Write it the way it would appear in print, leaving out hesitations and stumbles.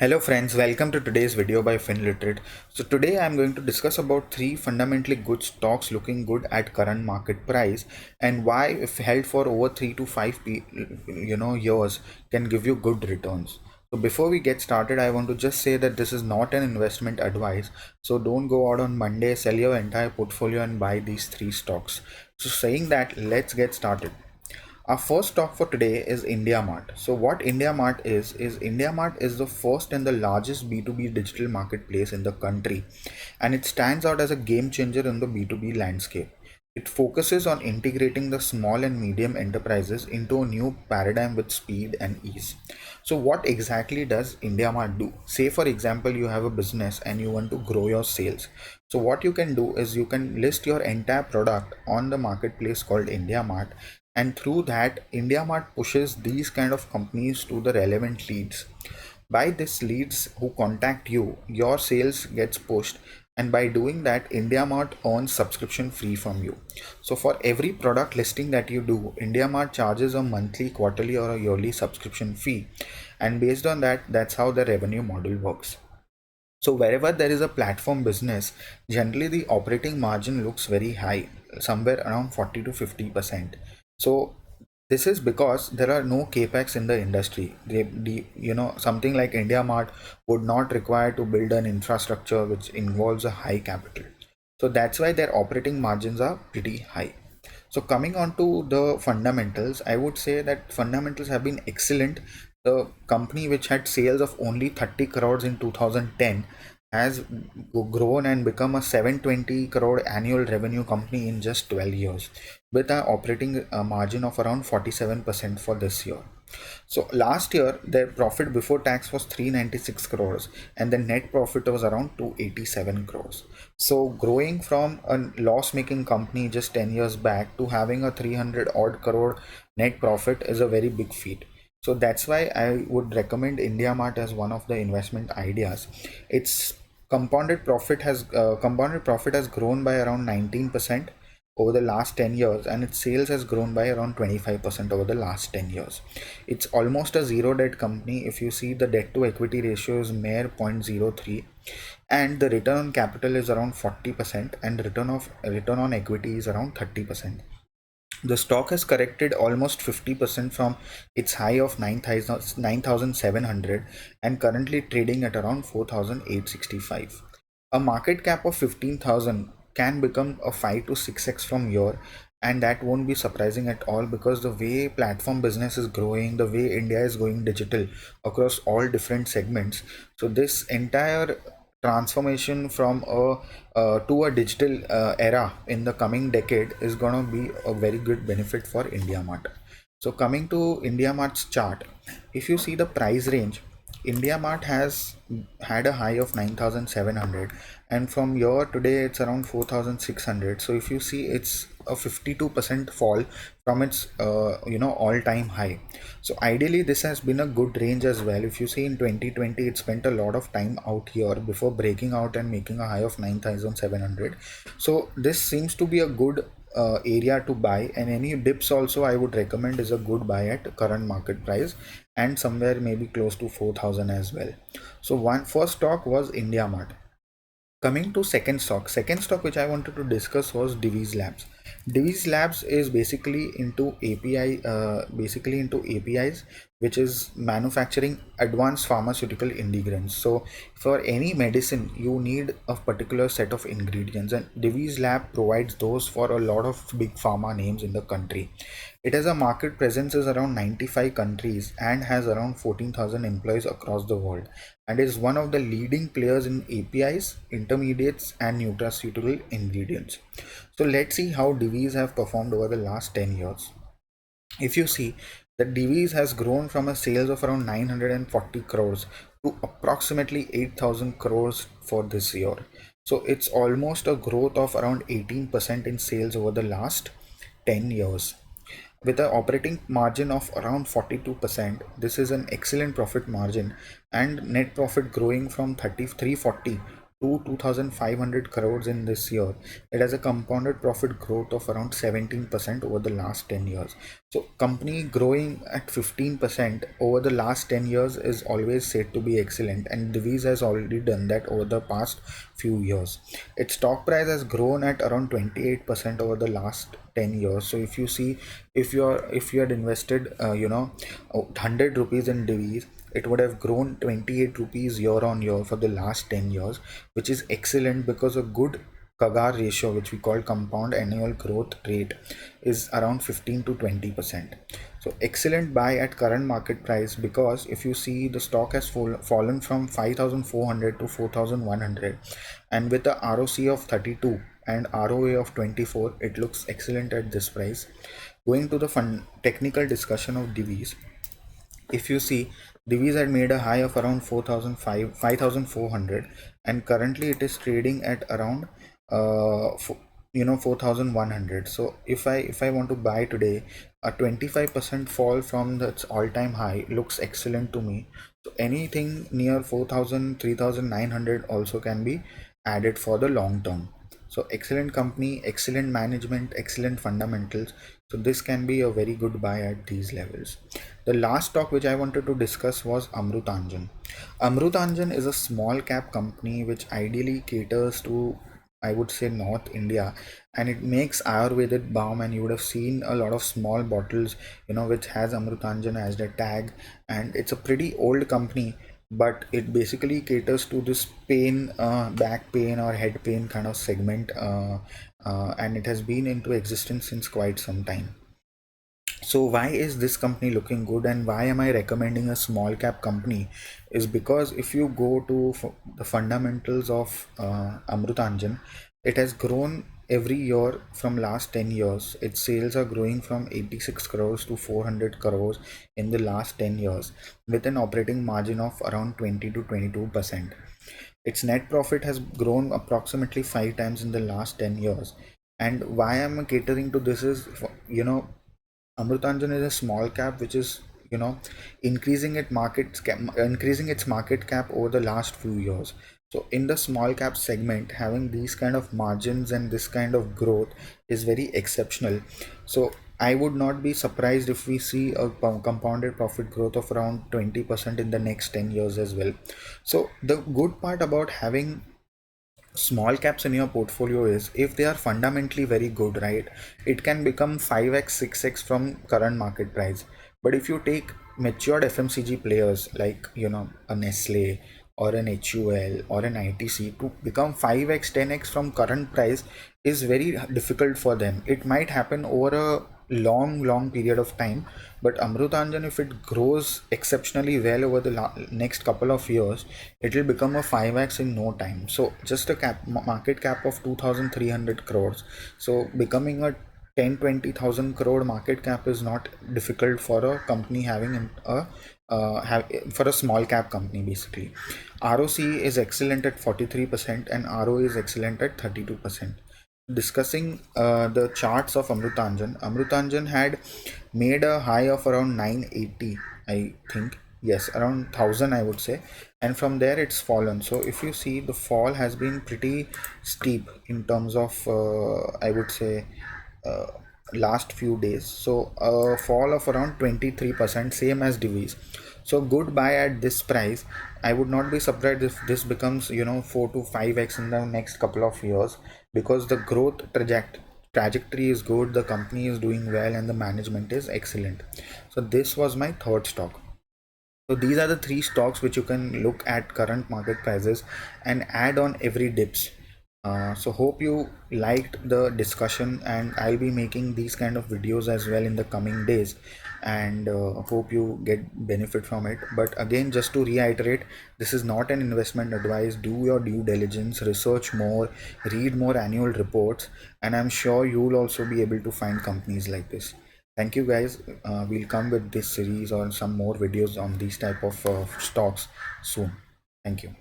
Hello friends, welcome to today's video by FinLiterate. So today I am going to discuss about three fundamentally good stocks looking good at current market price and why if held for over 3 to 5 years can give you good returns. So before we get started, I want to just say that this is not an investment advice. So don't go out on Monday, sell your entire portfolio and buy these three stocks. So saying that, let's get started. Our first stock for today is IndiaMart. So what IndiaMart is IndiaMart is the first and the largest B2B digital marketplace in the country, and it stands out as a game changer in the B2B landscape. It focuses on integrating the small and medium enterprises into a new paradigm with speed and ease. So what exactly does IndiaMart do? Say for example you have a business and you want to grow your sales. So what you can do is you can list your entire product on the marketplace called IndiaMart, and through that IndiaMart pushes these kind of companies to the relevant leads. By this leads who contact you, your sales gets pushed, and by doing that IndiaMart earns subscription free from you. So for every product listing that you do, IndiaMart charges a monthly, quarterly or a yearly subscription fee, and based on that, that's how the revenue model works. So wherever there is a platform business, generally the operating margin looks very high, somewhere around 40 to 50%. So this is because there are no capex in the industry. Something like IndiaMart would not require to build an infrastructure which involves a high capital. So that's why their operating margins are pretty high. So coming on to the fundamentals, I would say that fundamentals have been excellent. The company which had sales of only 30 crores in 2010 has grown and become a 720 crore annual revenue company in just 12 years with an operating margin of around 47% for this year. So last year their profit before tax was 396 crores and the net profit was around 287 crores. So growing from a loss making company just 10 years back to having a 300 odd crore net profit is a very big feat. So that's why I would recommend IndiaMart as one of the investment ideas. Its compounded profit has grown by around 19% over the last 10 years, and its sales has grown by around 25% over the last 10 years. It's almost a zero debt company. If you see, the debt to equity ratio is mere 0.03, and the return on capital is around 40%, and return on equity is around 30%. The stock has corrected almost 50% from its high of 9,700 and currently trading at around 4,865. A market cap of 15,000 can become a 5 to 6x from here, and that won't be surprising at all because the way platform business is growing, the way India is going digital across all different segments. So this entire transformation from a to a digital era in the coming decade is going to be a very good benefit for IndiaMart. So coming to IndiaMart's chart, if you see the price range, IndiaMart has had a high of 9,700 and from here today it's around 4,600. So if you see, it's a 52% fall from its all-time high. So ideally this has been a good range as well. If you see, in 2020 it spent a lot of time out here before breaking out and making a high of 9,700. So this seems to be a good area to buy, and any dips also I would recommend is a good buy at current market price and somewhere maybe close to 4,000 as well. So one first stock was IndiaMart. Coming to second stock which I wanted to discuss was Divis Labs. Divis Labs is basically into APIs, which is manufacturing advanced pharmaceutical ingredients. So for any medicine you need a particular set of ingredients, and Divis Lab provides those for a lot of big pharma names in the country. It has a market presence is around 95 countries and has around 14,000 employees across the world, and is one of the leading players in APIs, intermediates and nutraceutical ingredients. So let's see how Divis have performed over the last 10 years. If you see, the Divis has grown from a sales of around 940 crores to approximately 8,000 crores for this year. So it's almost a growth of around 18% in sales over the last 10 years. With an operating margin of around 42%, this is an excellent profit margin, and net profit growing from 340 to 2,500 crores in this year. It has a compounded profit growth of around 17% over the last 10 years. So company growing at 15% over the last 10 years is always said to be excellent, and Divis has already done that over the past few years. Its stock price has grown at around 28% over the last 10 years. So if you see, if you had invested 100 rupees in Divis, it would have grown 28 rupees year on year for the last 10 years, which is excellent because a good CAGR ratio, which we call compound annual growth rate, is around 15 to 20%. So excellent buy at current market price, because if you see, the stock has fallen from 5,400 to 4,100, and with a ROC of 32 and ROA of 24, it looks excellent at this price. Going to the technical discussion of Divis, if you see, Divis had made a high of around 5,400, and currently it is trading at around 4,100. So if I want to buy today, a 25% fall from its all-time high looks excellent to me. So anything near 4,000, 3,900 also can be added for the long term. So excellent company, excellent management, excellent fundamentals. So this can be a very good buy at these levels. The last stock which I wanted to discuss was Amrutanjan. Amrutanjan is a small cap company which ideally caters to, I would say, North India, and it makes Ayurvedic balm, and you would have seen a lot of small bottles, which has Amrutanjan as the tag, and it's a pretty old company, but it basically caters to this pain, back pain or head pain kind of segment, and it has been into existence since quite some time. So why is this company looking good, and why am I recommending a small cap company, is because if you go to the fundamentals of Amrutanjan, it has grown every year from last 10 years. Its sales are growing from 86 crores to 400 crores in the last 10 years, with an operating margin of around 20 to 22%. Its net profit has grown approximately 5 times in the last 10 years. And why I'm catering to this is, Amrutanjan is a small cap which is, increasing its market cap over the last few years. So in the small cap segment, having these kind of margins and this kind of growth is very exceptional. So I would not be surprised if we see a compounded profit growth of around 20% in the next 10 years as well. So the good part about having small caps in your portfolio is, if they are fundamentally very good, right, it can become 5x 6x from current market price. But if you take matured FMCG players like, a Nestle or an HUL or an ITC, to become 5x 10x from current price is very difficult for them. It might happen over a long period of time, but Amrutanjan, if it grows exceptionally well over the next couple of years, it will become a 5x in no time. So just a market cap of 2,300 crores, so becoming a 10-20,000 crore market cap is not difficult for a company having for a small cap company. Basically, ROC is excellent at 43% and ROE is excellent at 32%. Discussing the charts of Amrutanjan had made a high of around 980, I think. Yes, around 1,000, I would say. And from there, it's fallen. So if you see, the fall has been pretty steep in terms of, I would say, uh, last few days. So a fall of around 23%, same as Divis. So good buy at this price. I would not be surprised if this becomes 4 to 5x in the next couple of years, because the growth trajectory is good, the company is doing well, and the management is excellent. So this was my third stock. So these are the three stocks which you can look at current market prices and add on every dips. So hope you liked the discussion, and I'll be making these kind of videos as well in the coming days, and hope you get benefit from it. But again, just to reiterate, this is not an investment advice. Do your due diligence, research more, read more annual reports, and I'm sure you'll also be able to find companies like this. Thank you guys. We'll come with this series or some more videos on these type of stocks soon. Thank you.